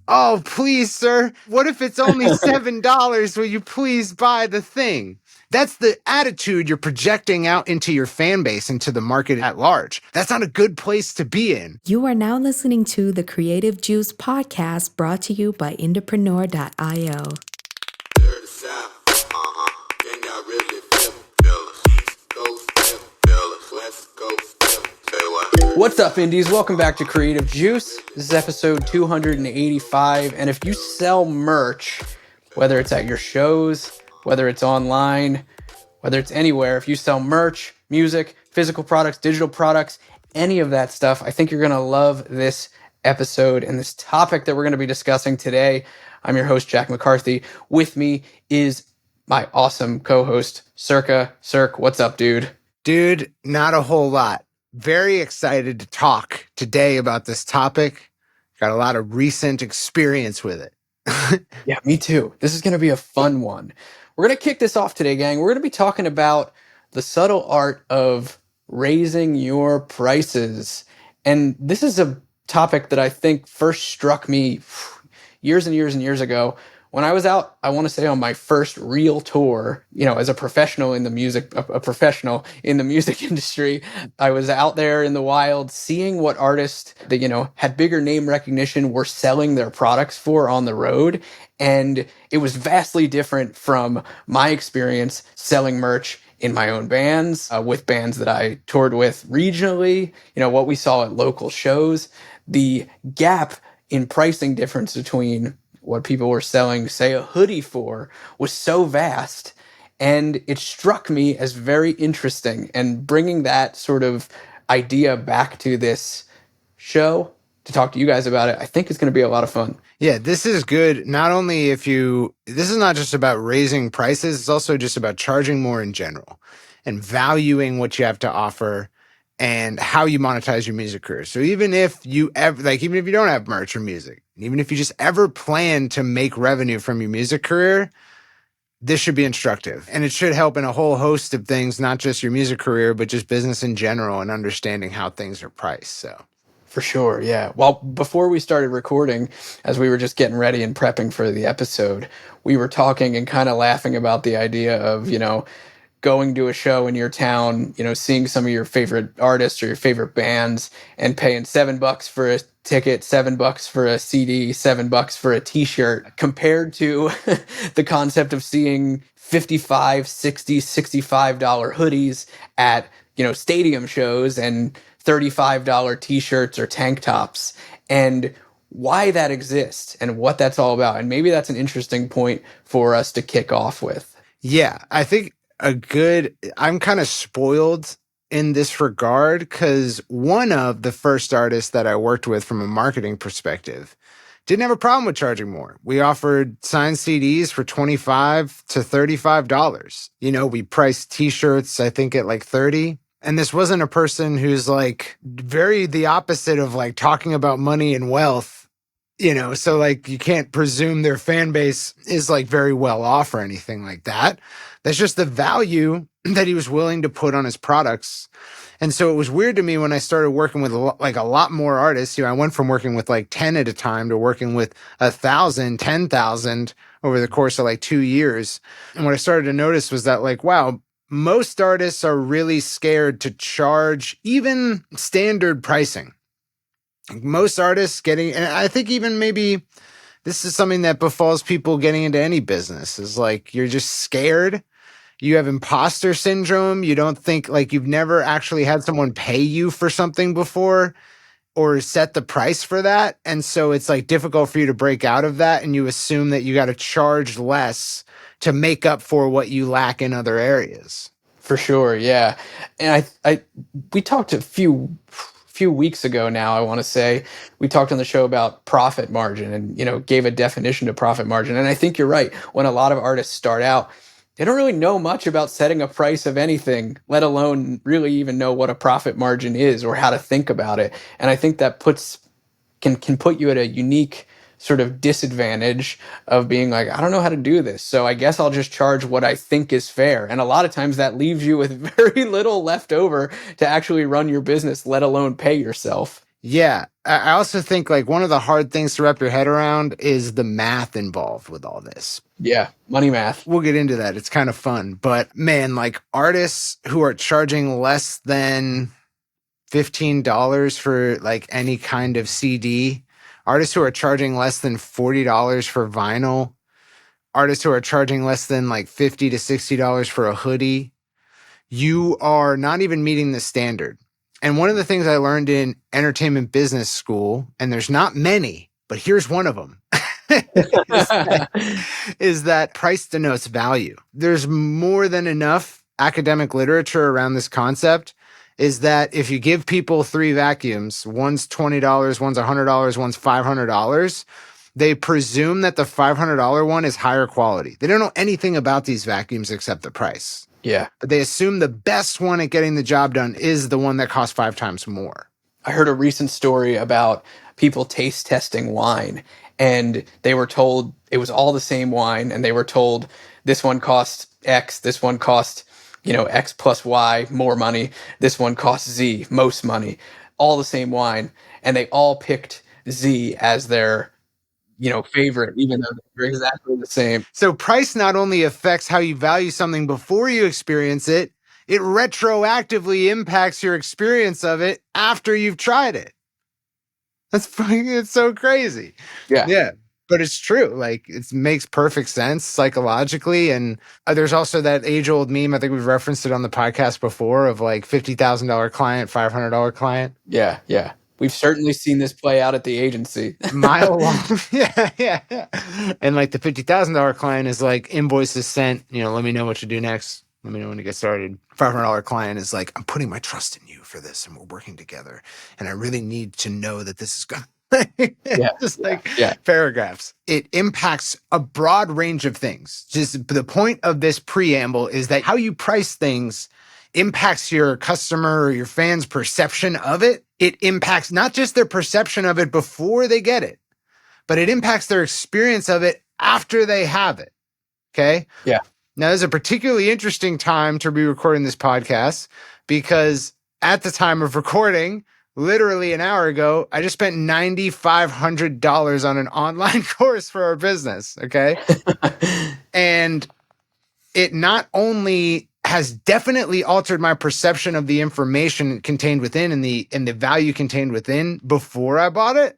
Oh, please, sir. What if it's only $7? Will you please buy the thing? That's the attitude you're projecting out into your fan base and to the market at large. That's not a good place to be in. You are now listening to the Creative Juice podcast brought to you by IndiePRO.io. What's up, Indies? Welcome back to Creative Juice. This is episode 285, and if you sell merch, whether it's at your shows, whether it's online, whether it's anywhere, if you sell merch, music, physical products, digital products, any of that stuff, I think you're going to love this episode and this topic that we're going to be discussing today. I'm your host, Jack McCarthy. With me is my awesome co-host, Circa. Cirque, what's up, dude? Dude, not a whole lot. Very excited to talk today about this topic. Got a lot of recent experience with it. Yeah, me too. This is going to be a fun one. We're going to kick this off today, gang. We're going to be talking about the subtle art of raising your prices. And this is a topic that I think first struck me years and years and years ago when I was out, I want to say on my first real tour, as a professional in the music, a professional in the music industry. I was out there in the wild seeing what artists that, had bigger name recognition were selling their products for on the road. And it was vastly different from my experience selling merch in my own bands, with bands that I toured with regionally, what we saw at local shows. The gap in pricing difference between what people were selling, say, a hoodie for was so vast. And it struck me as very interesting. And bringing that sort of idea back to this show to talk to you guys about it, I think it's going to be a lot of fun. Yeah, this is good. Not only this is not just about raising prices, it's also just about charging more in general and valuing what you have to offer and how you monetize your music career. So even if you even if you don't have merch or music, even if you just ever plan to make revenue from your music career, this should be instructive. And it should help in a whole host of things, not just your music career, but just business in general and understanding how things are priced. So for sure, yeah. Well, before we started recording, as we were just getting ready and prepping for the episode, we were talking and kind of laughing about the idea of, going to a show in your town, seeing some of your favorite artists or your favorite bands and paying $7 for a ticket, $7 for a CD, $7 for a t-shirt, compared to the concept of seeing $55, $60, $65 hoodies at, stadium shows and $35 t-shirts or tank tops, and why that exists and what that's all about. And maybe that's an interesting point for us to kick off with. Yeah, I think I'm kind of spoiled in this regard because one of the first artists that I worked with from a marketing perspective didn't have a problem with charging more. We offered signed CDs for $25 to $35. We priced t-shirts, I think, at like $30. And this wasn't a person who's like very the opposite of like talking about money and wealth, so like you can't presume their fan base is like very well off or anything like that. That's just the value that he was willing to put on his products. And so it was weird to me when I started working with a lot more artists. I went from working with like 10 at a time to working with 1,000, 10,000 over the course of like 2 years. And what I started to notice was that like, wow, most artists are really scared to charge even standard pricing. Most artists and I think even maybe this is something that befalls people getting into any business, is like you're just scared. You have imposter syndrome. You don't think, like, you've never actually had someone pay you for something before or set the price for that. And so it's like difficult for you to break out of that. And you assume that you got to charge less to make up for what you lack in other areas. For sure. Yeah. And we talked a few weeks ago now, I want to say, we talked on the show about profit margin and, gave a definition to profit margin. And I think you're right. When a lot of artists start out, they don't really know much about setting a price of anything, let alone really even know what a profit margin is or how to think about it. And I think that can put you at a unique sort of disadvantage of being like, I don't know how to do this, so I guess I'll just charge what I think is fair. And a lot of times that leaves you with very little left over to actually run your business, let alone pay yourself. Yeah, I also think like one of the hard things to wrap your head around is the math involved with all this. Yeah, money math. We'll get into that. It's kind of fun. But man, like artists who are charging less than $15 for like any kind of CD, artists who are charging less than $40 for vinyl, artists who are charging less than like $50 to $60 for a hoodie, you are not even meeting the standard. And one of the things I learned in entertainment business school, and there's not many, but here's one of them, is that price denotes value. There's more than enough academic literature around this concept, is that if you give people 3 vacuums, one's $20, one's $100, one's $500, they presume that the $500 one is higher quality. They don't know anything about these vacuums except the price. Yeah. But they assume the best one at getting the job done is the one that costs 5 times more. I heard a recent story about people taste testing wine, and they were told it was all the same wine, and they were told this one costs X, this one costs, X plus Y, more money, this one costs Z, most money, all the same wine, and they all picked Z as their favorite, even though they're exactly the same. So price not only affects how you value something before you experience it, it retroactively impacts your experience of it after you've tried it. It's so crazy. Yeah. But it's true. Like it makes perfect sense psychologically. And there's also that age old meme. I think we've referenced it on the podcast before of like $50,000 client, $500 client. Yeah. Yeah. We've certainly seen this play out at the agency. Mile long. Yeah. And like the $50,000 client is like invoices sent, let me know what to do next. Let me know when to get started. $500 client is like, I'm putting my trust in you for this and we're working together. And I really need to know that this is good. Paragraphs. It impacts a broad range of things. Just the point of this preamble is that how you price things impacts your customer or your fans' perception of it. It impacts not just their perception of it before they get it, but it impacts their experience of it after they have it. Okay? Yeah. Now, this is a particularly interesting time to be recording this podcast because at the time of recording, literally an hour ago, I just spent $9,500 on an online course for our business. Okay? And it not only has definitely altered my perception of the information contained within and the value contained within before I bought it.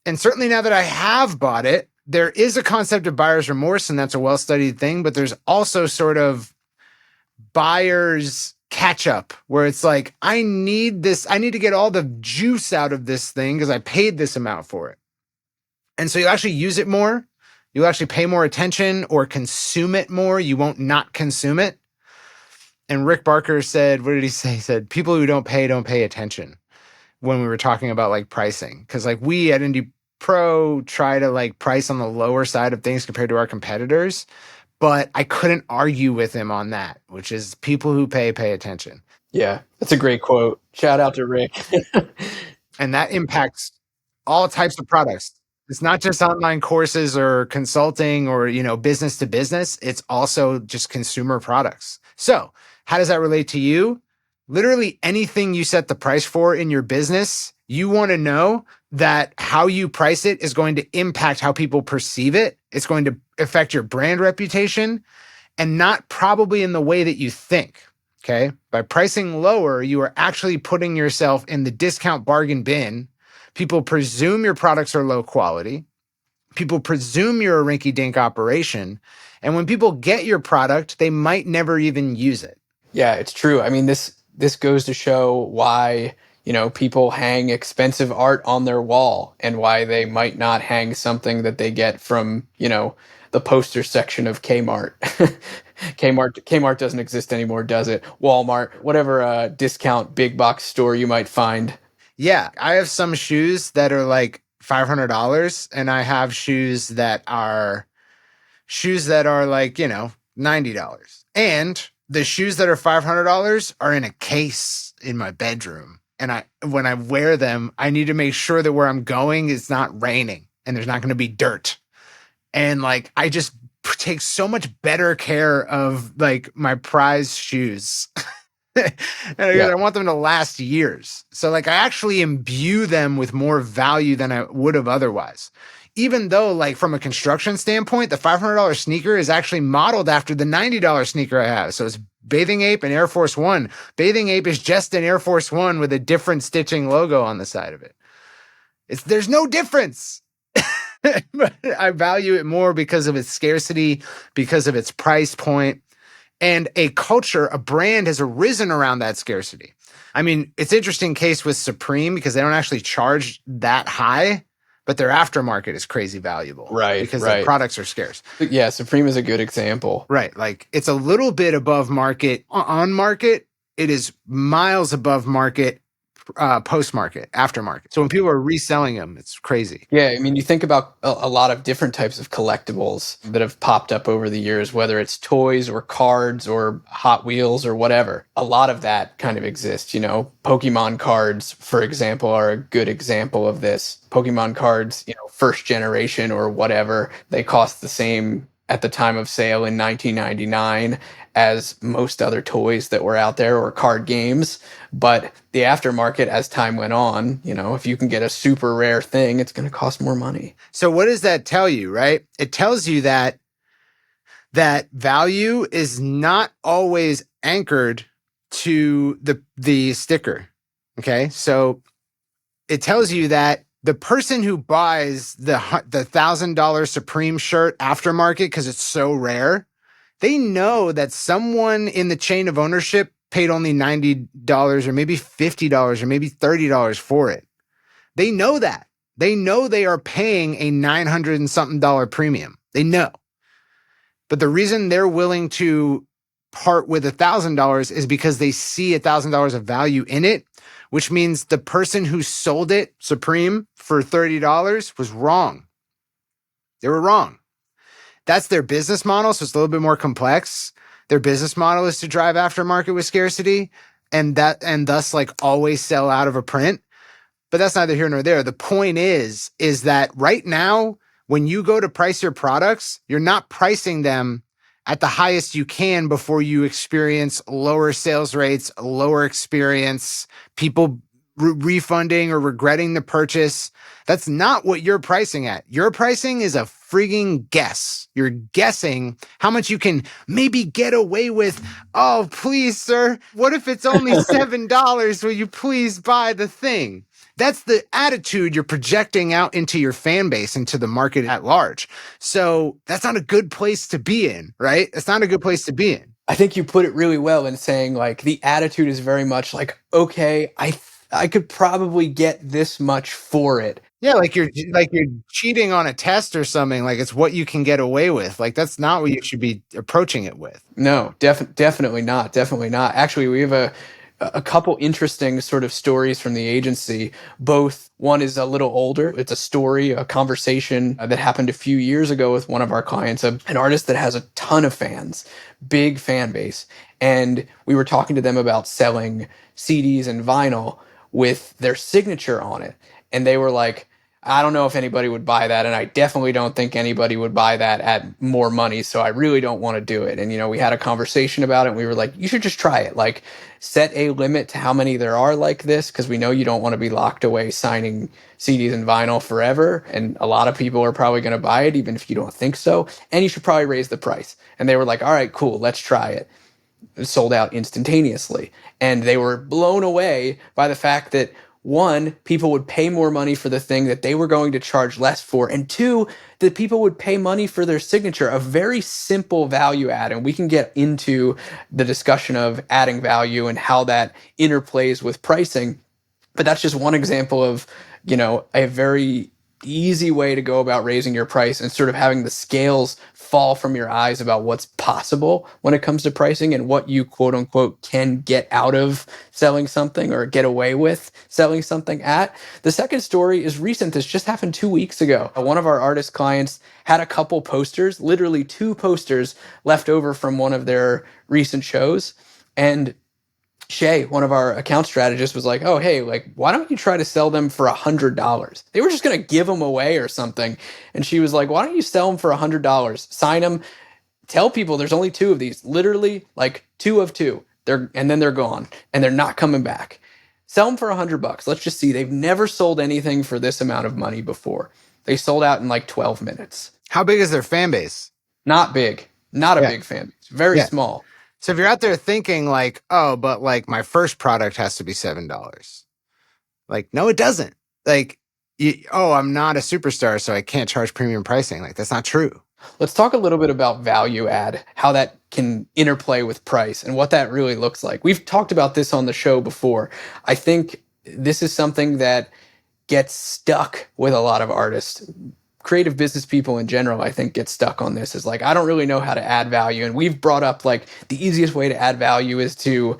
And certainly now that I have bought it, there is a concept of buyer's remorse, and that's a well-studied thing, but there's also sort of buyer's catch-up where it's like, I need to get all the juice out of this thing because I paid this amount for it. And so you actually use it more. You actually pay more attention or consume it more. You won't not consume it. And Rick Barker said, what did he say? He said, people who don't pay attention when we were talking about like pricing. Cause like we at IndiePRO try to like price on the lower side of things compared to our competitors, but I couldn't argue with him on that, which is people who pay attention. Yeah, that's a great quote. Shout out to Rick. And that impacts all types of products. It's not just online courses or consulting or, business to business. It's also just consumer products. So how does that relate to you? Literally anything you set the price for in your business, you want to know that how you price it is going to impact how people perceive it. It's going to affect your brand reputation and not probably in the way that you think. Okay. By pricing lower, you are actually putting yourself in the discount bargain bin. People presume your products are low quality. People presume you're a rinky-dink operation. And when people get your product, they might never even use it. Yeah, it's true. I mean, this goes to show why, people hang expensive art on their wall and why they might not hang something that they get from, the poster section of Kmart. Kmart doesn't exist anymore, does it? Walmart, whatever discount big box store you might find. Yeah, I have some shoes that are like $500 and I have shoes that are like, $90. And the shoes that are $500 are in a case in my bedroom. And when I wear them, I need to make sure that where I'm going, it's not raining and there's not going to be dirt. And like, I just take so much better care of like my prized shoes And Yeah. I want them to last years. So like I actually imbue them with more value than I would have otherwise. Even though like from a construction standpoint, the $500 sneaker is actually modeled after the $90 sneaker I have. So it's Bathing Ape and Air Force One. Bathing Ape is just an Air Force One with a different stitching logo on the side of it. There's no difference. But I value it more because of its scarcity, because of its price point, and a culture, a brand has arisen around that scarcity. I mean, it's an interesting case with Supreme because they don't actually charge that high, but their aftermarket is crazy valuable Right, because their right. products are scarce. Yeah, Supreme is a good example. Right. Like it's a little bit above market on market. It is miles above market, post market, aftermarket. So when people are reselling them, it's crazy. Yeah, I mean, you think about a lot of different types of collectibles that have popped up over the years, whether it's toys or cards or Hot Wheels or whatever. A lot of that kind of exists, you know. Pokemon cards, for example, are a good example of this. Pokemon cards, you know, first generation or whatever, they cost the same at the time of sale in 1999 as most other toys that were out there or card games. But the aftermarket, as time went on, you know, if you can get a super rare thing, it's going to cost more money. So what does that tell you, right? It tells you that value is not always anchored to the sticker. Okay? So it tells you that the person who buys the $1,000 Supreme shirt aftermarket because it's so rare, they know that someone in the chain of ownership paid only $90 or maybe $50 or maybe $30 for it. They know that. They know they are paying a $900 and something premium. They know. But the reason they're willing to part with $1,000 is because they see $1,000 of value in it, which means the person who sold it Supreme for $30 was wrong. They were wrong. That's their business model, so it's a little bit more complex. Their business model is to drive aftermarket with scarcity and thus like always sell out of a print. But that's neither here nor there. The point is that right now, when you go to price your products, you're not pricing them at the highest you can before you experience lower sales rates, lower experience, people refunding or regretting the purchase. That's not what you're pricing at. Your pricing is a frigging guess. You're guessing how much you can maybe get away with. Oh, please, sir. What if it's only $7? Will you please buy the thing? That's the attitude you're projecting out into your fan base, into the market at large. So that's not a good place to be in, right? It's not a good place to be in. I think you put it really well in saying like the attitude is very much like, okay, I could probably get this much for it. Yeah, like you're cheating on a test or something. Like it's what you can get away with. Like that's not what you should be approaching it with. No, definitely not. Definitely not. Actually, we have a couple interesting sort of stories from the agency. Both one is a little older. It's a story, a conversation that happened a few years ago with one of our clients, an artist that has a ton of fans, big fan base. And we were talking to them about selling CDs and vinyl with their signature on it. And they were like, I don't know if anybody would buy that, and I definitely don't think anybody would buy that at more money, so I really don't want to do it. And, you know, we had a conversation about it, and we were like, you should just try it. Like, set a limit to how many there are like this, because we know you don't want to be locked away signing CDs and vinyl forever, and a lot of people are probably going to buy it, even if you don't think so, and you should probably raise the price. And they were like, all right, cool, let's try it. It sold out instantaneously. And they were blown away by the fact that one, people would pay more money for the thing that they were going to charge less for. And two, that people would pay money for their signature, a very simple value add. And we can get into the discussion of adding value and how that interplays with pricing. But that's just one example of, you know, a very easy way to go about raising your price and sort of having the scales fall from your eyes about what's possible when it comes to pricing and what you quote unquote can get out of selling something or get away with selling something at. The second story is recent. This just happened 2 weeks ago. One of our artist clients had a couple posters, literally 2 posters left over from one of their recent shows. And Shay, one of our account strategists, was like, oh, hey, like, why don't you try to sell them for $100? They were just going to give them away or something. And she was like, why don't you sell them for $100? Sign them. Tell people there's only 2 of these, literally like 2 of 2. they're gone and they're not coming back. Sell them for $100. Let's just see. They've never sold anything for this amount of money before. They sold out in like 12 minutes. How big is their fan base? Not big. Not a Yeah. big fan base. Very Yeah. small. So if you're out there thinking like, oh, but like my first product has to be $7. Like, no, it doesn't. Like, I'm not a superstar, so I can't charge premium pricing. Like, that's not true. Let's talk a little bit about value add, how that can interplay with price and what that really looks like. We've talked about this on the show before. I think this is something that gets stuck with a lot of artists. Creative business people in general, I think, get stuck on this. Is like, I don't really know how to add value. And we've brought up like the easiest way to add value is to,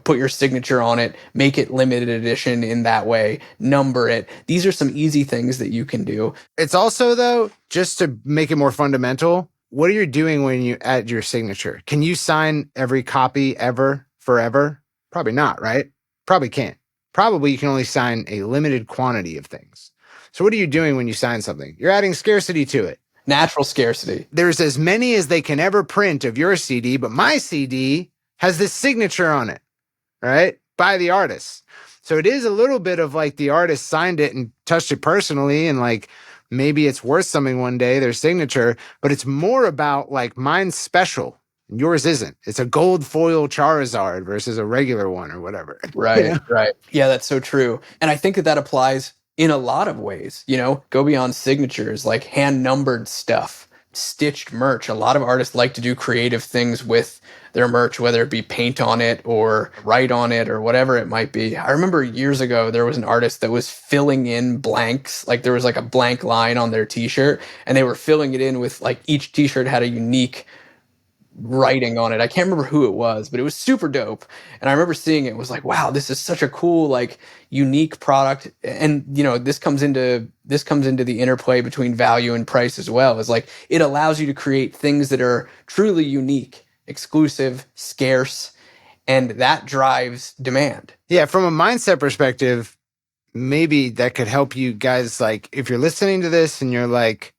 put your signature on it, make it limited edition in that way, number it. These are some easy things that you can do. It's also, though, just to make it more fundamental, what are you doing when you add your signature? Can you sign every copy ever, forever? Probably not, right? Probably can't. Probably you can only sign a limited quantity of things. So what are you doing when you sign something? You're adding scarcity to it. Natural scarcity. There's as many as they can ever print of your CD, but my CD has this signature on it, right? By the artist. So it is a little bit of like the artist signed it and touched it personally, and like maybe it's worth something one day, their signature, but it's more about like mine's special. Yours isn't. It's a gold foil Charizard versus a regular one or whatever. Right, right. Yeah, that's so true. And I think that applies in a lot of ways, go beyond signatures, like hand numbered stuff, stitched merch. A lot of artists like to do creative things with their merch, whether it be paint on it or write on it or whatever it might be. I remember years ago, there was an artist that was filling in blanks. Like there was like a blank line on their t-shirt and they were filling it in with like each t-shirt had a unique writing on it. I can't remember who it was, but it was super dope. And I remember seeing it, was like, wow, this is such a cool, like unique product. And this comes into the interplay between value and price as well. Is like it allows you to create things that are truly unique, exclusive, scarce, and that drives demand. Yeah, from a mindset perspective, maybe that could help you guys. Like if you're listening to this and you're like,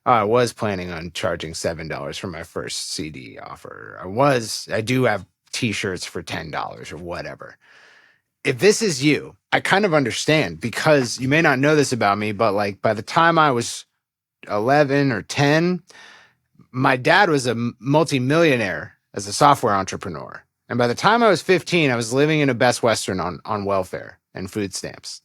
oh, I was planning on charging $7 for my first CD offer. I do have t-shirts for $10 or whatever. If this is you, I kind of understand, because you may not know this about me, but like by the time I was 11 or 10, my dad was a multimillionaire as a software entrepreneur. And by the time I was 15, I was living in a Best Western on welfare and food stamps.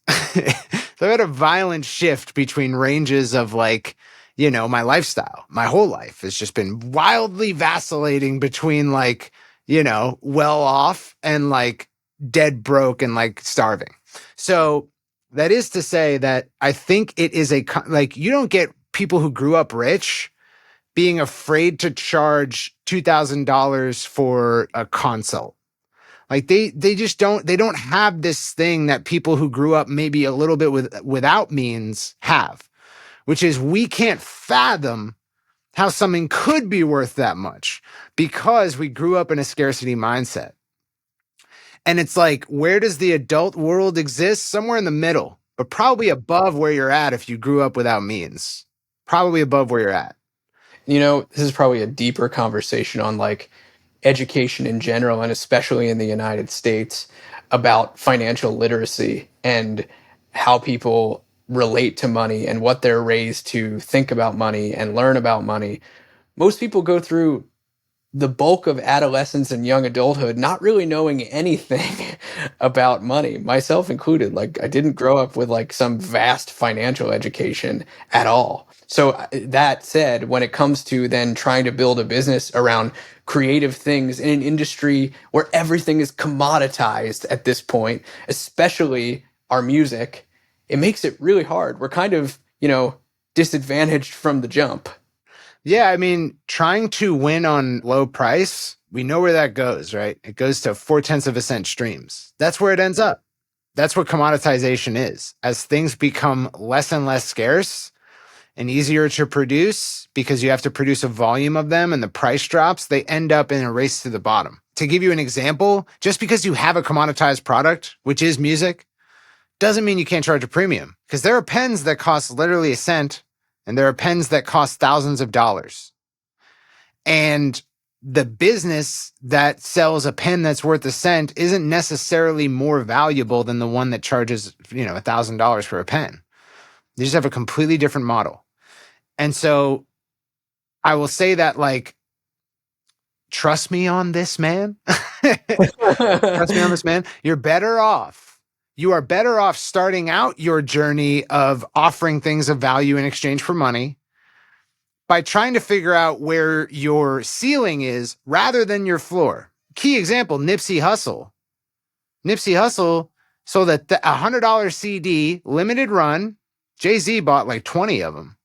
So I had a violent shift between ranges of like, my lifestyle. My whole life has just been wildly vacillating between like, well off and like dead broke and like starving. So that is to say that I think it is like, you don't get people who grew up rich being afraid to charge $2,000 for a consult. Like they don't have this thing that people who grew up maybe a little bit without means have, which is we can't fathom how something could be worth that much because we grew up in a scarcity mindset. And it's like, where does the adult world exist? Somewhere in the middle, but probably above where you're at if you grew up without means. Probably above where you're at. This is probably a deeper conversation on like education in general, and especially in the United States, about financial literacy and how people relate to money and what they're raised to think about money and learn about money. Most people go through the bulk of adolescence and young adulthood not really knowing anything about money, myself included. Like I didn't grow up with like some vast financial education at all. So that said, when it comes to then trying to build a business around creative things in an industry where everything is commoditized at this point, especially our music, it makes it really hard. We're kind of, disadvantaged from the jump. Yeah, I mean, trying to win on low price, we know where that goes, right? It goes to 0.4 streams. That's where it ends up. That's what commoditization is. As things become less and less scarce and easier to produce because you have to produce a volume of them and the price drops, they end up in a race to the bottom. To give you an example, just because you have a commoditized product, which is music, doesn't mean you can't charge a premium, because there are pens that cost literally a cent and there are pens that cost thousands of dollars. And the business that sells a pen that's worth a cent isn't necessarily more valuable than the one that charges, $1,000 for a pen. They just have a completely different model. And so I will say that, like, trust me on this, man. Trust me on this, man. You're better off. You are better off starting out your journey of offering things of value in exchange for money by trying to figure out where your ceiling is rather than your floor. Key example, Nipsey Hussle. Nipsey Hussle sold a $100 CD, limited run. Jay-Z bought like 20 of them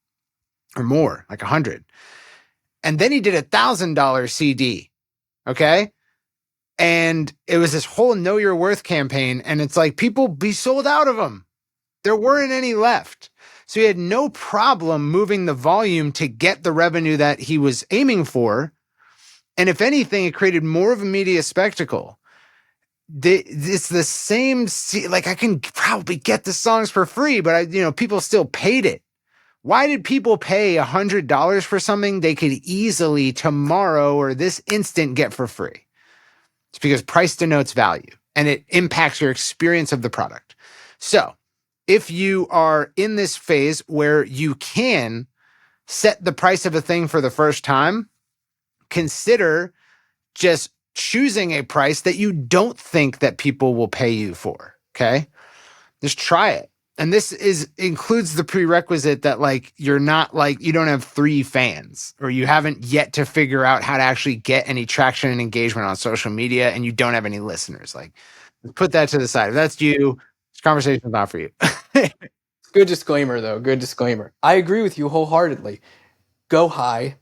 or more, like 100. And then he did a $1,000 CD. Okay. And it was this whole Know Your Worth campaign. And it's like, people be sold out of them. There weren't any left. So he had no problem moving the volume to get the revenue that he was aiming for. And if anything, it created more of a media spectacle. It's the same, like, I can probably get the songs for free, but people still paid it. Why did people pay $100 for something they could easily tomorrow or this instant get for free? It's because price denotes value and it impacts your experience of the product. So if you are in this phase where you can set the price of a thing for the first time, consider just choosing a price that you don't think that people will pay you for. Okay. Just try it. And this includes the prerequisite that, like, you're not, like, you don't have 3 fans, or you haven't yet to figure out how to actually get any traction and engagement on social media, and you don't have any listeners. Like, put that to the side. If that's you, this conversation is not for you. Good disclaimer, though. Good disclaimer. I agree with you wholeheartedly. Go high.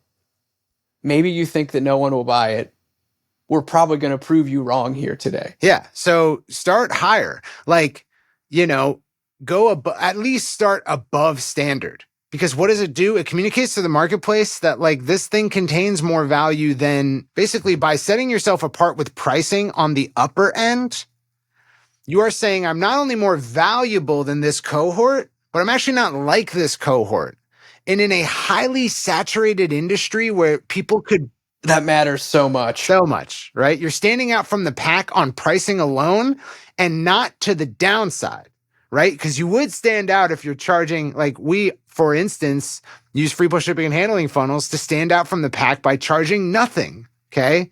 Maybe you think that no one will buy it. We're probably going to prove you wrong here today. Yeah. So start higher. Like, at least start above standard. Because what does it do? It communicates to the marketplace that, like, this thing contains more value than, basically, by setting yourself apart with pricing on the upper end, you are saying, I'm not only more valuable than this cohort, but I'm actually not like this cohort. And in a highly saturated industry where people could... That matters so much. So much, right? You're standing out from the pack on pricing alone and not to the downside, right? Because you would stand out if you're charging, like, we, for instance, use free push shipping and handling funnels to stand out from the pack by charging nothing, okay?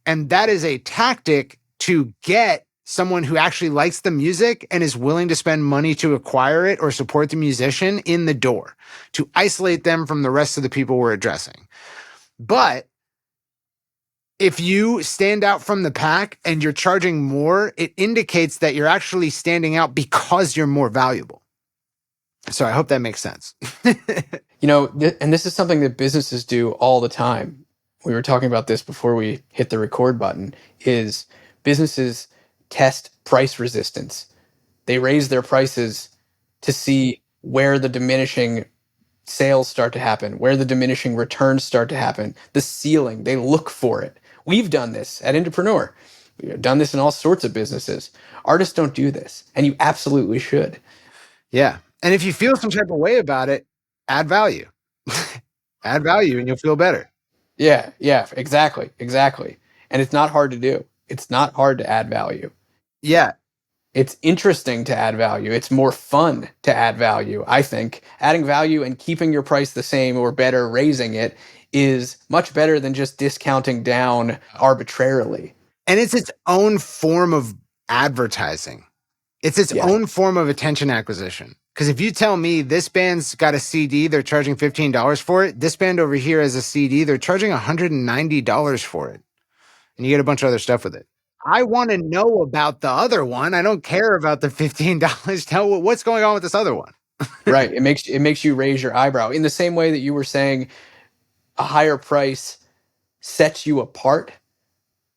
And that is a tactic to get someone who actually likes the music and is willing to spend money to acquire it or support the musician in the door, to isolate them from the rest of the people we're addressing. But if you stand out from the pack and you're charging more, it indicates that you're actually standing out because you're more valuable. So I hope that makes sense. And this is something that businesses do all the time. We were talking about this before we hit the record button, is businesses test price resistance. They raise their prices to see where the diminishing sales start to happen, where the diminishing returns start to happen, the ceiling. They look for it. We've done this at IndiePRO. We've done this in all sorts of businesses. Artists don't do this, and you absolutely should. Yeah. And if you feel some type of way about it, add value. Add value and you'll feel better. Yeah, exactly. And it's not hard to do. It's not hard to add value. Yeah. It's interesting to add value. It's more fun to add value, I think. Adding value and keeping your price the same or better, raising it, is much better than just discounting down arbitrarily. And it's its own form of advertising. It's its own form of attention acquisition. Because if you tell me this band's got a CD, they're charging $15 for it. This band over here has a CD, they're charging $190 for it. And you get a bunch of other stuff with it. I want to know about the other one. I don't care about the $15. Tell what's going on with this other one. Right. It makes you raise your eyebrow. In the same way that you were saying a higher price sets you apart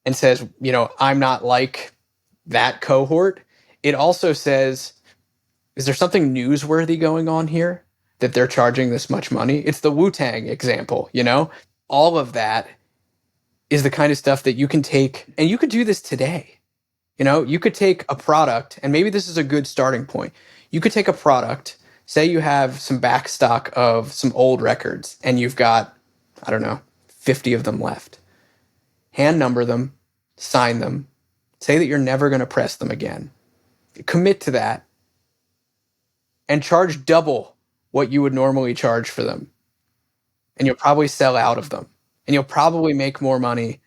and says, I'm not like that cohort. It also says, is there something newsworthy going on here that they're charging this much money? It's the Wu-Tang example, all of that is the kind of stuff that you can take, and you could do this today. You could take a product, and maybe this is a good starting point. You could take a product, say you have some back stock of some old records, and you've got, 50 of them left. hand number them, sign them, say that you're never going to press them again. Commit to that and charge double what you would normally charge for them. And you'll probably sell out of them. And you'll probably make more money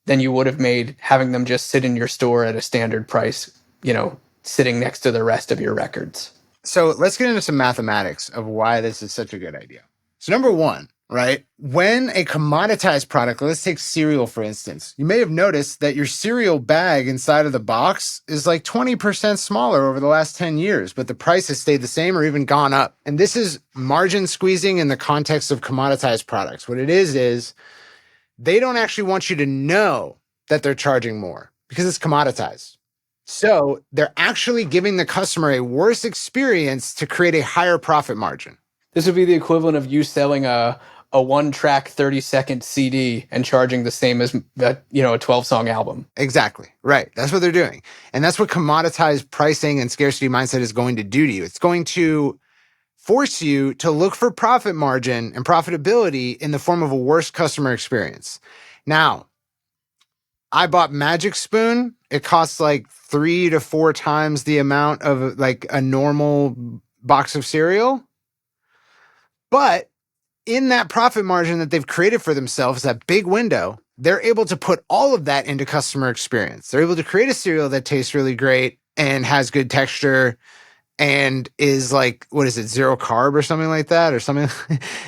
than you would have made having them just sit in your store at a standard price, sitting next to the rest of your records. So let's get into some mathematics of why this is such a good idea. So number one, right? When a commoditized product, let's take cereal, for instance, you may have noticed that your cereal bag inside of the box is like 20% smaller over the last 10 years, but the price has stayed the same or even gone up. And this is margin squeezing in the context of commoditized products. What it is they don't actually want you to know that they're charging more because it's commoditized. So they're actually giving the customer a worse experience to create a higher profit margin. This would be the equivalent of you selling a 1-track 30-second CD and charging the same as a 12-song album. Exactly. Right. That's what they're doing. And that's what commoditized pricing and scarcity mindset is going to do to you. It's going to force you to look for profit margin and profitability in the form of a worse customer experience. Now, I bought Magic Spoon. It costs like 3 to 4 times the amount of like a normal box of cereal. But in that profit margin that they've created for themselves, that big window, they're able to put all of that into customer experience. They're able to create a cereal that tastes really great and has good texture and is like, what is it, 0 carb or something like that? Or something,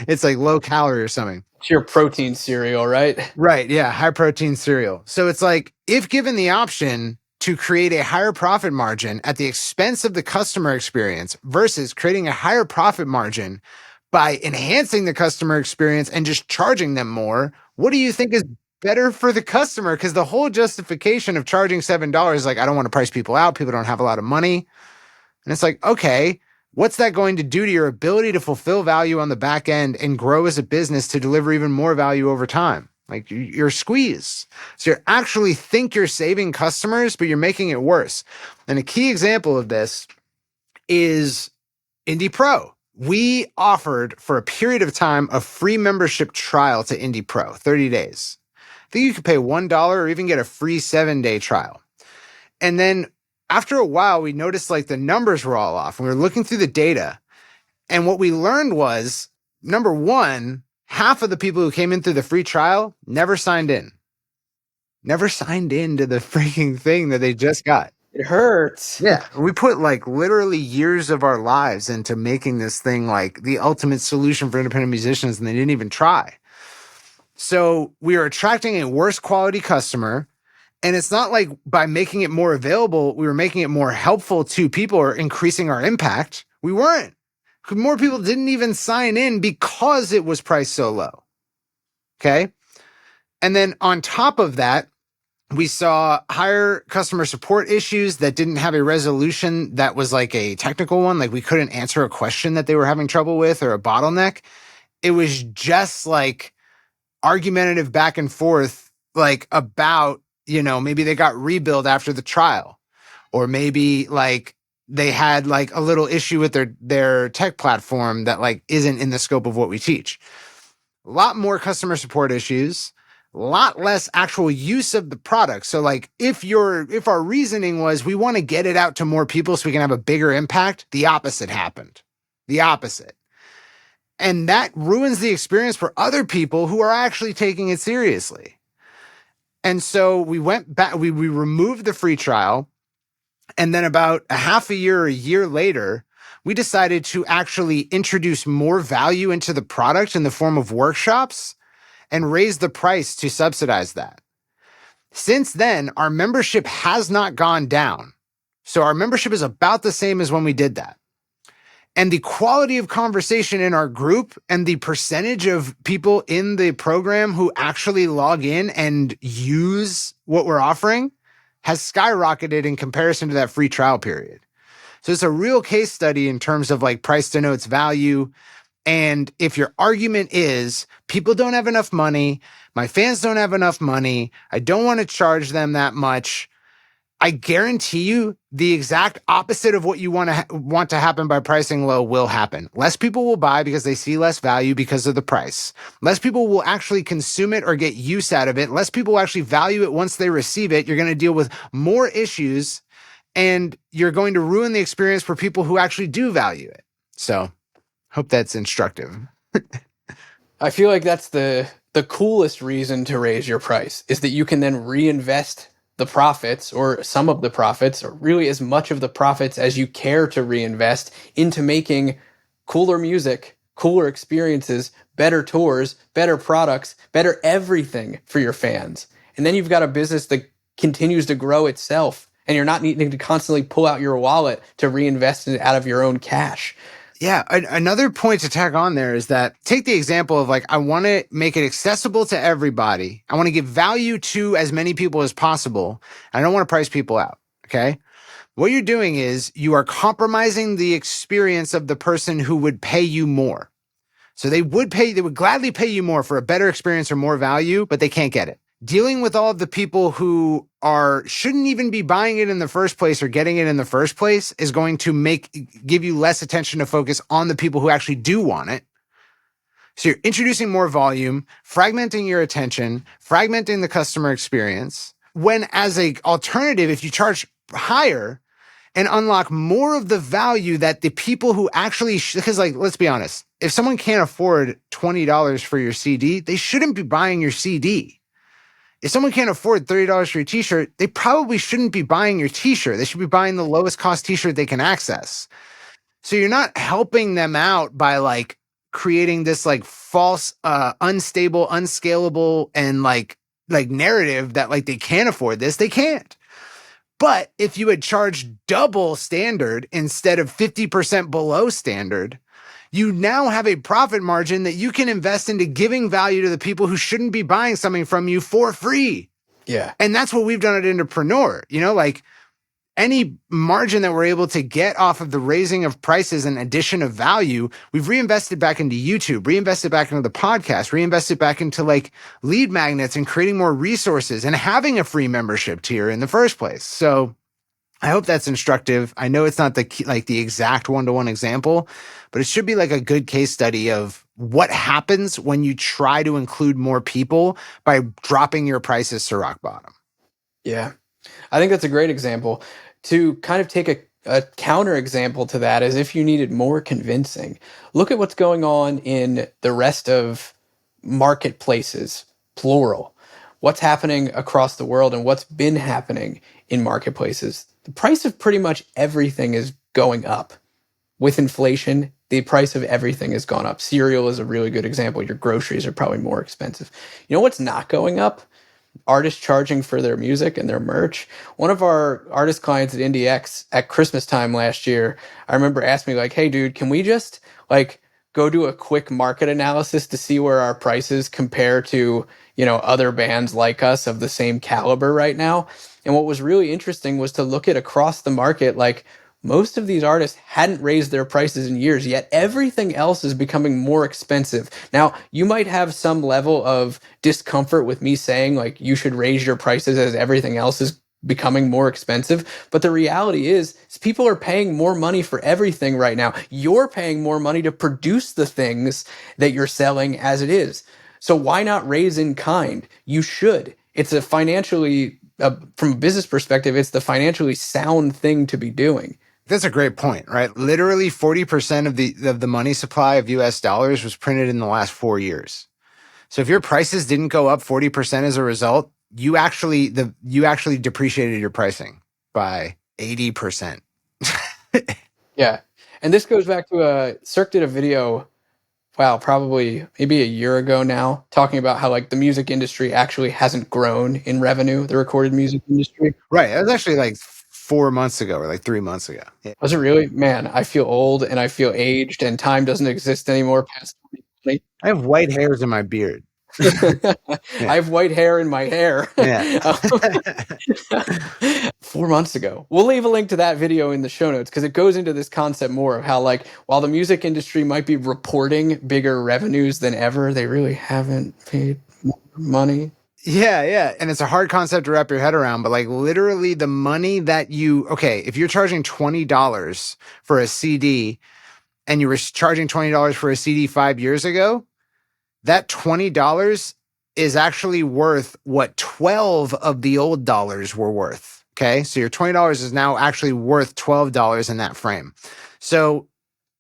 it's like low calorie or something. It's your protein cereal, right? Right, yeah, high protein cereal. So it's like, if given the option to create a higher profit margin at the expense of the customer experience versus creating a higher profit margin by enhancing the customer experience and just charging them more, what do you think is better for the customer? Because the whole justification of charging $7 is like, I don't want to price people out. People don't have a lot of money. And it's like, okay, what's that going to do to your ability to fulfill value on the back end and grow as a business to deliver even more value over time? Like you're squeezed. So you actually think you're saving customers, but you're making it worse. And a key example of this is IndiePRO. We offered for a period of time a free membership trial to IndiePRO, 30 days. I think you could pay $1 or even get a free 7-day trial. And then after a while, we noticed like the numbers were all off. And we were looking through the data. And what we learned was, number one, half of the people who came in through the free trial never signed in. Never signed into the freaking thing that they just got. It hurts. Yeah. We put like literally years of our lives into making this thing like the ultimate solution for independent musicians, and they didn't even try. So we are attracting a worse quality customer. And it's not like by making it more available, we were making it more helpful to people or increasing our impact. We weren't. More people didn't even sign in because it was priced so low. Okay. And then on top of that, we saw higher customer support issues that didn't have a resolution that was like a technical one. Like we couldn't answer a question that they were having trouble with or a bottleneck. It was just like argumentative back and forth, like about, maybe they got rebilled after the trial, or maybe like they had like a little issue with their tech platform that like isn't in the scope of what we teach. A lot more customer support issues, a lot less actual use of the product. So like if our reasoning was we want to get it out to more people so we can have a bigger impact, the opposite happened. The opposite. And that ruins the experience for other people who are actually taking it seriously. And so we went back, we removed the free trial. And then about a half a year or a year later, we decided to actually introduce more value into the product in the form of workshops and raise the price to subsidize that. Since then, our membership has not gone down. So our membership is about the same as when we did that. And the quality of conversation in our group and the percentage of people in the program who actually log in and use what we're offering has skyrocketed in comparison to that free trial period. So it's a real case study in terms of like price denotes value. And if your argument is people don't have enough money, my fans don't have enough money, I don't want to charge them that much, I guarantee you the exact opposite of what you want to happen by pricing low will happen. Less people will buy because they see less value because of the price. Less people will actually consume it or get use out of it. Less people will actually value it once they receive it. You're going to deal with more issues and you're going to ruin the experience for people who actually do value it. So, hope that's instructive. I feel like that's the coolest reason to raise your price, is that you can then reinvest the profits, or some of the profits, or really as much of the profits as you care to reinvest, into making cooler music, cooler experiences, better tours, better products, better everything for your fans. And then you've got a business that continues to grow itself, and you're not needing to constantly pull out your wallet to reinvest it out of your own cash. Yeah, another point to tag on there is that take the example of like, I want to make it accessible to everybody. I want to give value to as many people as possible. I don't want to price people out. Okay. What you're doing is you are compromising the experience of the person who would pay you more. So they would gladly pay you more for a better experience or more value, but they can't get it. Dealing with all of the people who shouldn't even be buying it in the first place or getting it in the first place is going to give you less attention to focus on the people who actually do want it. So you're introducing more volume, fragmenting your attention, fragmenting the customer experience. When as a alternative, if you charge higher and unlock more of the value that the people who actually, because like, let's be honest, if someone can't afford $20 for your CD, they shouldn't be buying your CD. If someone can't afford $30 for your t-shirt, they probably shouldn't be buying your t-shirt. They should be buying the lowest cost t-shirt they can access. So you're not helping them out by like creating this like false, unstable, unscalable, and like narrative that like they can't afford this. They can't. But if you had charged double standard instead of 50% below standard, you now have a profit margin that you can invest into giving value to the people who shouldn't be buying something from you for free. Yeah. And that's what we've done at IndiePRO. You know, like any margin that we're able to get off of the raising of prices and addition of value, we've reinvested back into YouTube, reinvested back into the podcast, reinvested back into like lead magnets and creating more resources and having a free membership tier in the first place. So I hope that's instructive. I know it's not the exact one-to-one example, but it should be like a good case study of what happens when you try to include more people by dropping your prices to rock bottom. Yeah, I think that's a great example. To kind of take a counter example to that is if you needed more convincing, look at what's going on in the rest of marketplaces, plural. What's happening across the world and what's been happening in marketplaces. The price of pretty much everything is going up. With inflation, the price of everything has gone up. Cereal is a really good example. Your groceries are probably more expensive. You know what's not going up? Artists charging for their music and their merch. One of our artist clients at IndieX at Christmas time last year, I remember asking me like, hey dude, can we just like go do a quick market analysis to see where our prices compare to, other bands like us of the same caliber right now? And what was really interesting was to look at across the market, like most of these artists hadn't raised their prices in years, yet everything else is becoming more expensive. Now, you might have some level of discomfort with me saying like you should raise your prices as everything else is becoming more expensive. But the reality is people are paying more money for everything right now. You're paying more money to produce the things that you're selling as it is. So why not raise in kind? You should. It's a financially, from a business perspective, it's the financially sound thing to be doing. That's a great point, right? Literally 40% of the money supply of US dollars was printed in the last 4 years. So if your prices didn't go up 40% as a result, you actually depreciated your pricing by 80%. Yeah. And this goes back to Cirque did a video, probably maybe a year ago now, talking about how like the music industry actually hasn't grown in revenue, the recorded music industry. Right. That was actually like 4 months ago or like 3 months ago. Yeah. Was it really? Man, I feel old and I feel aged and time doesn't exist anymore past 2020. I have white hairs in my beard. I have white hair in my hair. Yeah. 4 months ago. We'll leave a link to that video in the show notes because it goes into this concept more of how like while the music industry might be reporting bigger revenues than ever, they really haven't paid more money. Yeah. And it's a hard concept to wrap your head around, but like literally the money that okay, if you're charging $20 for a CD and you were charging $20 for a CD 5 years ago, that $20 is actually worth what 12 of the old dollars were worth. Okay. So your $20 is now actually worth $12 in that frame. So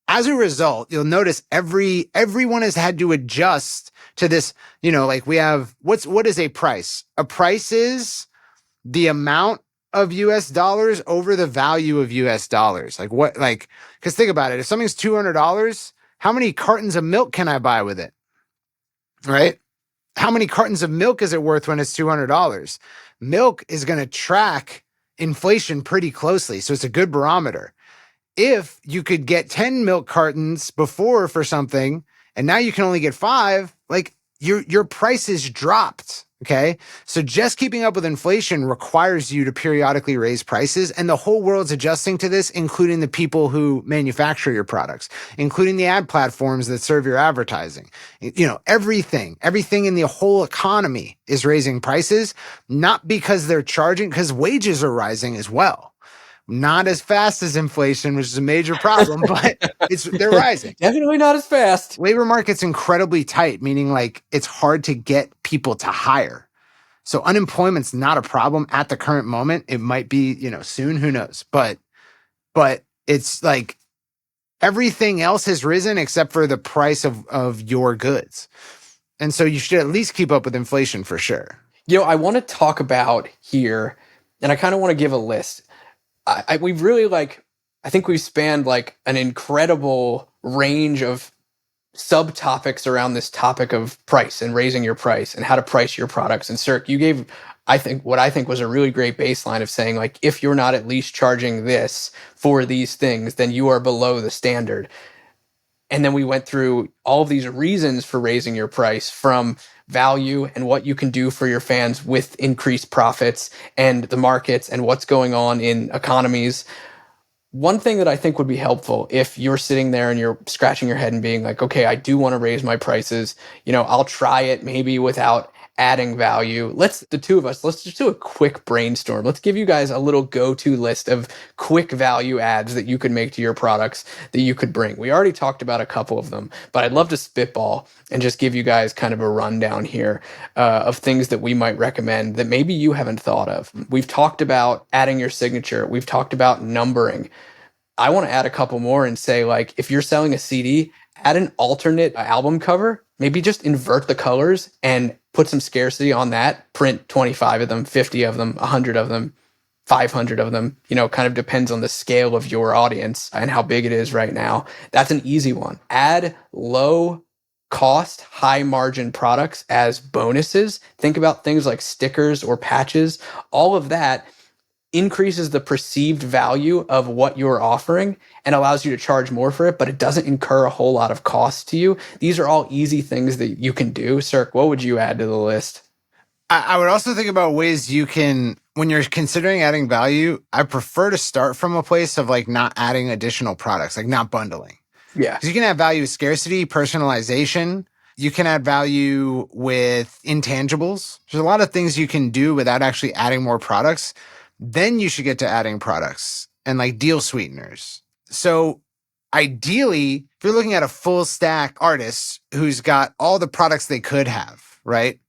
as a result, you'll notice everyone has had to adjust to this, like we have, what is a price? A price is the amount of US dollars over the value of US dollars. Cause think about it. If something's $200, how many cartons of milk can I buy with it? Right? How many cartons of milk is it worth when it's $200? Milk is going to track inflation pretty closely. So it's a good barometer. If you could get 10 milk cartons before for something, and now you can only get 5, like your price is dropped. Okay. So just keeping up with inflation requires you to periodically raise prices, and the whole world's adjusting to this, including the people who manufacture your products, including the ad platforms that serve your advertising. Everything in the whole economy is raising prices, not because they're charging, because wages are rising as well. Not as fast as inflation, which is a major problem, but they're rising. Definitely not as fast. Labor market's incredibly tight, meaning like it's hard to get people to hire. So unemployment's not a problem at the current moment. It might be, soon, who knows? But it's like everything else has risen except for the price of your goods. And so you should at least keep up with inflation for sure. I want to talk about here, and I kind of want to give a list. We've really I think we've spanned like an incredible range of subtopics around this topic of price and raising your price and how to price your products. And Cirque, you gave, I think, what I think was a really great baseline of saying, like, if you're not at least charging this for these things, then you are below the standard. And then we went through all of these reasons for raising your price, from value and what you can do for your fans with increased profits and the markets and what's going on in economies. One thing that I think would be helpful if you're sitting there and you're scratching your head and being like, okay, I do want to raise my prices. I'll try it maybe without adding value. Let's just do a quick brainstorm. Let's give you guys a little go-to list of quick value adds that you could make to your products that you could bring. We already talked about a couple of them, but I'd love to spitball and just give you guys kind of a rundown here of things that we might recommend that maybe you haven't thought of. We've talked about adding your signature. We've talked about numbering. I want to add a couple more and say, like, if you're selling a CD, add an alternate album cover. Maybe just invert the colors and put some scarcity on that. Print 25 of them, 50 of them, 100 of them, 500 of them. Kind of depends on the scale of your audience and how big it is right now. That's an easy one. Add low cost, high margin products as bonuses. Think about things like stickers or patches. All of that increases the perceived value of what you're offering and allows you to charge more for it, but it doesn't incur a whole lot of cost to you. These are all easy things that you can do. Cirque, what would you add to the list? I would also think about ways you can, when you're considering adding value, I prefer to start from a place of like not adding additional products, like not bundling. Yeah. Because you can add value with scarcity, personalization. You can add value with intangibles. There's a lot of things you can do without actually adding more products. Then you should get to adding products and like deal sweeteners. So ideally, if you're looking at a full stack artist who's got all the products they could have, right?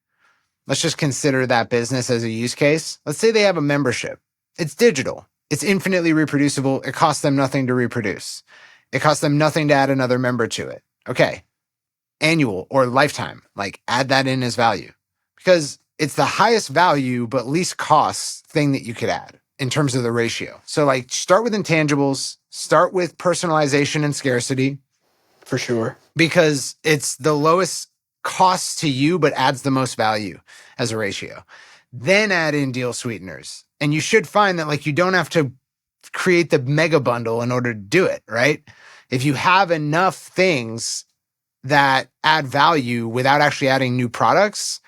Let's just consider that business as a use case. Let's say they have a membership. It's digital. It's infinitely reproducible. It costs them nothing to reproduce. It costs them nothing to add another member to it. Okay. Annual or lifetime, like add that in as value, because it's the highest value but least cost thing that you could add in terms of the ratio. So like start with intangibles, start with personalization and scarcity. For sure. Because it's the lowest cost to you but adds the most value as a ratio. Then add in deal sweeteners. And you should find that like you don't have to create the mega bundle in order to do it, right? If you have enough things that add value without actually adding new products,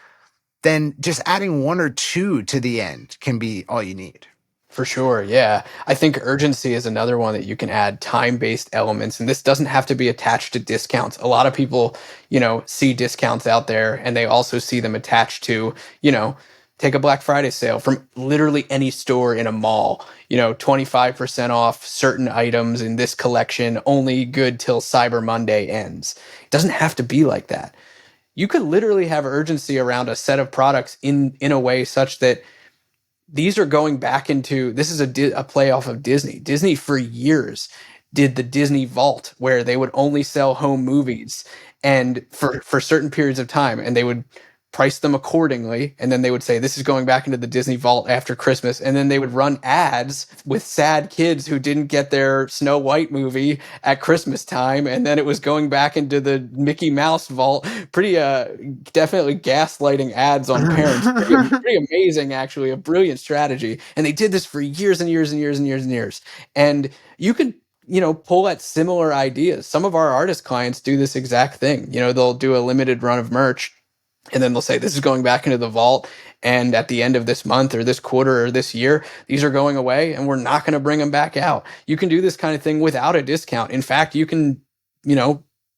then just adding one or two to the end can be all you need. For sure, yeah. I think urgency is another one that you can add time-based elements, and this doesn't have to be attached to discounts. A lot of people, see discounts out there, and they also see them attached to, take a Black Friday sale from literally any store in a mall. 25% off certain items in this collection, only good till Cyber Monday ends. It doesn't have to be like that. You could literally have urgency around a set of products in a way such that these are going back into, this is a play off of Disney. Disney for years did the Disney Vault, where they would only sell home movies and for certain periods of time, and they would price them accordingly, and then they would say this is going back into the Disney Vault after Christmas, and then they would run ads with sad kids who didn't get their Snow White movie at Christmas time, and then it was going back into the Mickey Mouse Vault. Pretty definitely gaslighting ads on parents. Pretty amazing, actually, a brilliant strategy. And they did this for years and years and years and years and years. And you could pull at similar ideas. Some of our artist clients do this exact thing. They'll do a limited run of merch, and then they'll say, this is going back into the vault. And at the end of this month or this quarter or this year, these are going away and we're not going to bring them back out. You can do this kind of thing without a discount. In fact, you can,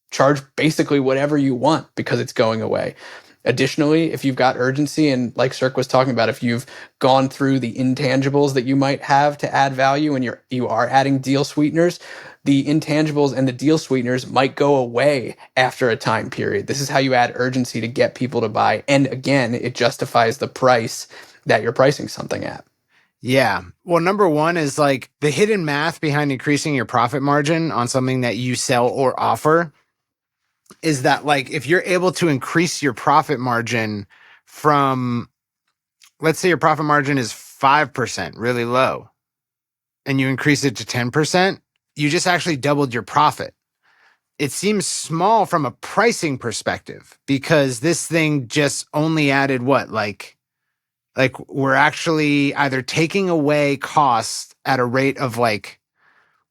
charge basically whatever you want because it's going away. Additionally, if you've got urgency, and like Cirque was talking about, if you've gone through the intangibles that you might have to add value and you are adding deal sweeteners, the intangibles and the deal sweeteners might go away after a time period. This is how you add urgency to get people to buy. And again, it justifies the price that you're pricing something at. Yeah. Well, number one is like the hidden math behind increasing your profit margin on something that you sell or offer is that, like, if you're able to increase your profit margin from, let's say your profit margin is 5%, really low, and you increase it to 10%, you just actually doubled your profit. It seems small from a pricing perspective because this thing just only added what? Like we're actually either taking away costs at a rate of like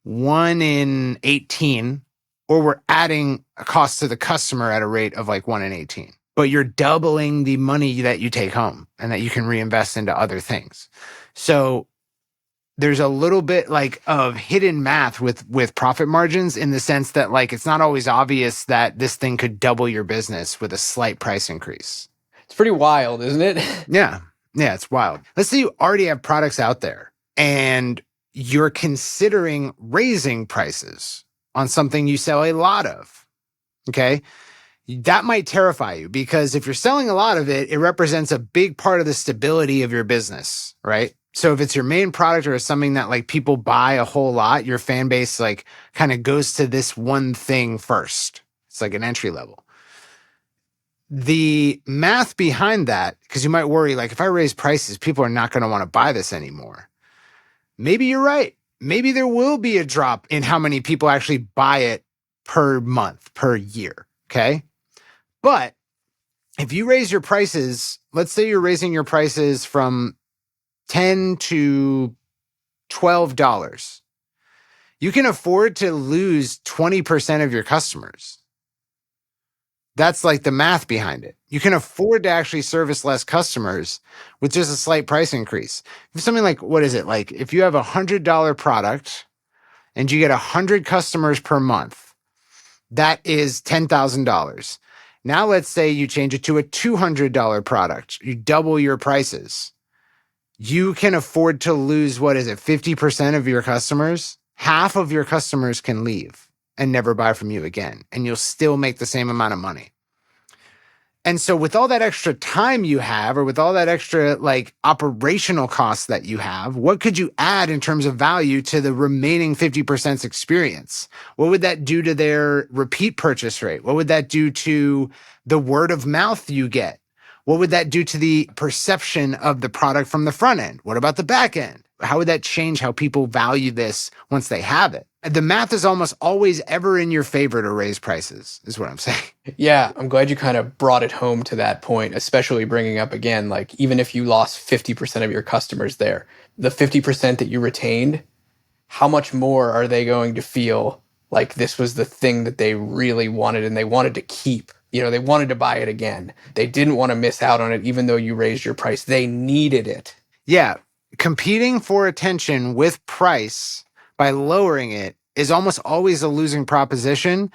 1 in 18, or we're adding a cost to the customer at a rate of like 1 in 18. But you're doubling the money that you take home and that you can reinvest into other things. So there's a little bit like of hidden math with profit margins, in the sense that like it's not always obvious that this thing could double your business with a slight price increase. It's pretty wild, isn't it? Yeah. Yeah, it's wild. Let's say you already have products out there and you're considering raising prices on something you sell a lot of. Okay. That might terrify you, because if you're selling a lot of it, it represents a big part of the stability of your business, right? So if it's your main product or something that like people buy a whole lot, your fan base like kind of goes to this one thing first. It's like an entry level. The math behind that, because you might worry, like, if I raise prices, people are not going to want to buy this anymore. Maybe you're right. Maybe there will be a drop in how many people actually buy it per month, per year. Okay. But if you raise your prices, let's say you're raising your prices from $10 to $12, you can afford to lose 20% of your customers. That's like the math behind it. You can afford to actually service less customers with just a slight price increase. If something like, what is it? Like if you have a $100 product and you get 100 customers per month, that is $10,000. Now let's say you change it to a $200 product. You double your prices. You can afford to lose, what is it, 50% of your customers? Half of your customers can leave and never buy from you again, and you'll still make the same amount of money. And so with all that extra time you have, or with all that extra like operational costs that you have, what could you add in terms of value to the remaining 50% experience? What would that do to their repeat purchase rate? What would that do to the word of mouth you get? What would that do to the perception of the product from the front end? What about the back end? How would that change how people value this once they have it? The math is almost always ever in your favor to raise prices, is what I'm saying. Yeah, I'm glad you kind of brought it home to that point, especially bringing up again, like even if you lost 50% of your customers there, the 50% that you retained, how much more are they going to feel like this was the thing that they really wanted and they wanted to keep? They wanted to buy it again. They didn't want to miss out on it, even though you raised your price. They needed it. Yeah. competing for attention with price by lowering it is almost always a losing proposition,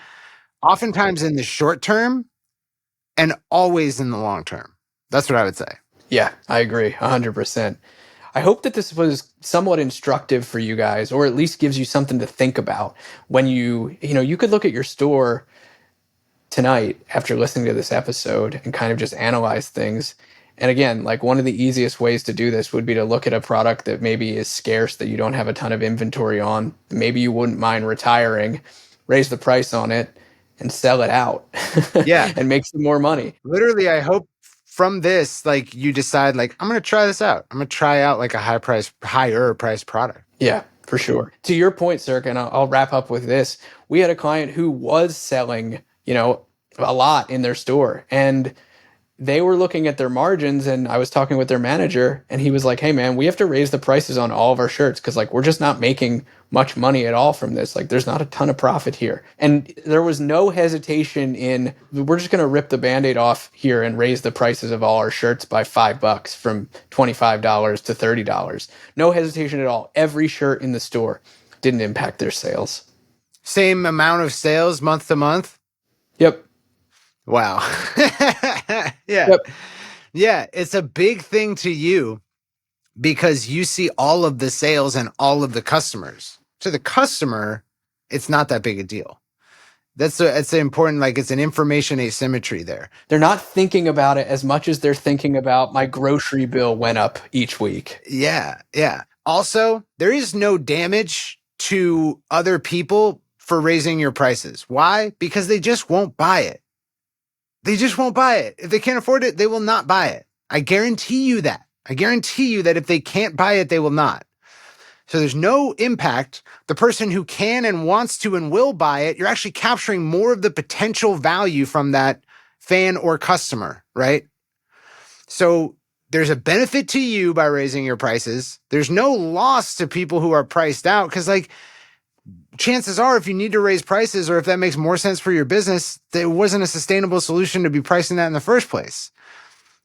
oftentimes in the short term and always in the long term. That's what I would say. Yeah, I agree 100%. I hope that this was somewhat instructive for you guys, or at least gives you something to think about when you could look at your store tonight after listening to this episode and kind of just analyze things. And again, like one of the easiest ways to do this would be to look at a product that maybe is scarce, that you don't have a ton of inventory on. Maybe you wouldn't mind retiring, raise the price on it, and sell it out. Yeah. And make some more money. Literally, I hope from this, like, you decide, like, I'm going to try this out. I'm going to try out like a higher price product. Yeah, for sure. To your point, Cirque, and I'll wrap up with this. We had a client who was selling, a lot in their store, and they were looking at their margins, and I was talking with their manager, and he was like, hey man, we have to raise the prices on all of our shirts because like we're just not making much money at all from this. Like there's not a ton of profit here. And there was no hesitation in, we're just going to rip the Band-Aid off here and raise the prices of all our shirts by $5 from $25 to $30. No hesitation at all. Every shirt in the store didn't impact their sales. Same amount of sales month to month? Yep. Wow. Yeah. Yep. Yeah. It's a big thing to you because you see all of the sales and all of the customers. To the customer, it's not that big a deal. It's important, like it's an information asymmetry there. They're not thinking about it as much as they're thinking about my grocery bill went up each week. Yeah. Yeah. Also, there is no damage to other people for raising your prices. Why? Because they just won't buy it. They just won't buy it. If they can't afford it, they will not buy it. I guarantee you that. I guarantee you that if they can't buy it, they will not. So there's no impact. The person who can and wants to and will buy it, you're actually capturing more of the potential value from that fan or customer, right? So there's a benefit to you by raising your prices. There's no loss to people who are priced out because, like, chances are if you need to raise prices or if that makes more sense for your business, there wasn't a sustainable solution to be pricing that in the first place.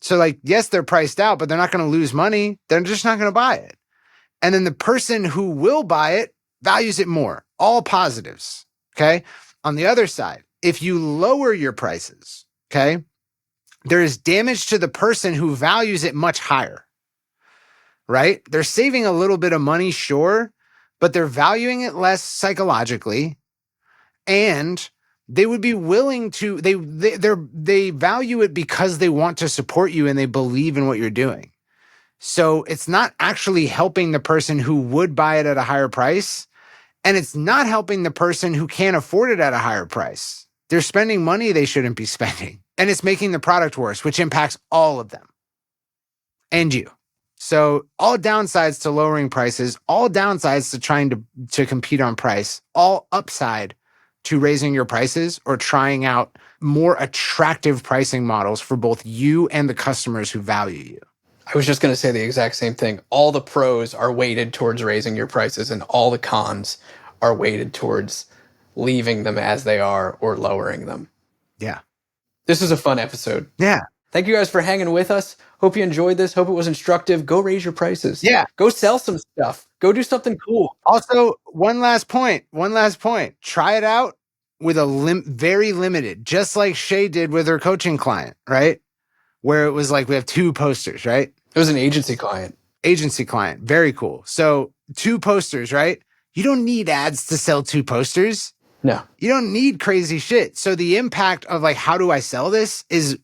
So, like, yes, they're priced out, but they're not going to lose money. They're just not going to buy it. And then the person who will buy it values it more. All positives, okay? On the other side, if you lower your prices, okay, there is damage to the person who values it much higher, right? They're saving a little bit of money, sure, but they're valuing it less psychologically, and they would be willing to, they value it because they want to support you and they believe in what you're doing. So it's not actually helping the person who would buy it at a higher price, and it's not helping the person who can't afford it at a higher price. They're spending money they shouldn't be spending, and it's making the product worse, which impacts all of them and you. So all downsides to lowering prices, all downsides to trying to compete on price, all upside to raising your prices or trying out more attractive pricing models for both you and the customers who value you. I was just going to say the exact same thing. All the pros are weighted towards raising your prices, and all the cons are weighted towards leaving them as they are or lowering them. Yeah. This is a fun episode. Yeah. Thank you guys for hanging with us. Hope you enjoyed this. Hope it was instructive. Go raise your prices. Yeah. Go sell some stuff. Go do something cool. Also, one last point. Try it out with a very limited, just like Shay did with her coaching client, right? Where it was like, we have 2 posters, right? It was an agency client. Very cool. So 2 posters, right? You don't need ads to sell 2 posters. No. You don't need crazy shit. So the impact of like, how do I sell this is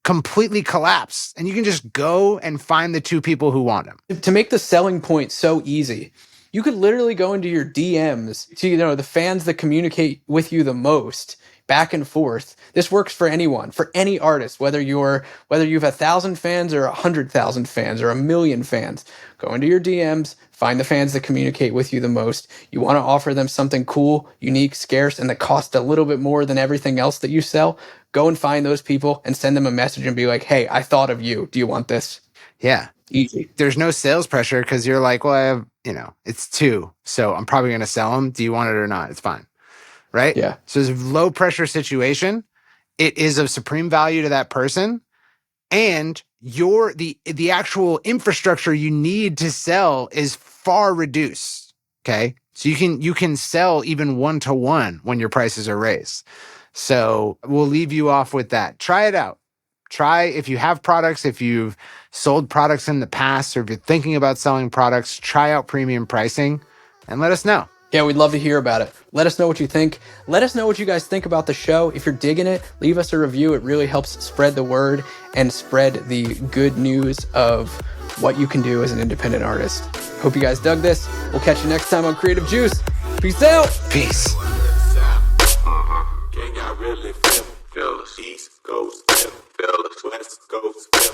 completely collapsed. And you can just go and find the 2 people who want them. To make the selling point so easy, you could literally go into your DMs to, the fans that communicate with you the most, back and forth. This works for anyone, for any artist, whether you've 1,000 fans or 100,000 fans or 1,000,000 fans. Go into your DMs, find the fans that communicate with you the most. You want to offer them something cool, unique, scarce, and that costs a little bit more than everything else that you sell. Go and find those people and send them a message and be like, hey, I thought of you. Do you want this? Yeah. Easy. There's no sales pressure because you're like, well, I have, it's 2, so I'm probably going to sell them. Do you want it or not? It's fine. Right? Yeah. So it's a low pressure situation. It is of supreme value to that person, and the actual infrastructure you need to sell is far reduced. Okay. So you can sell even 1-to-1 when your prices are raised. So we'll leave you off with that. Try it out. Try, if you have products, if you've sold products in the past, or if you're thinking about selling products, try out premium pricing and let us know. Yeah, we'd love to hear about it. Let us know what you think. Let us know what you guys think about the show. If you're digging it, leave us a review. It really helps spread the word and spread the good news of what you can do as an independent artist. Hope you guys dug this. We'll catch you next time on Creative Juice. Peace out. Peace. Can y'all really feel the East Coast, feel the West Coast, feel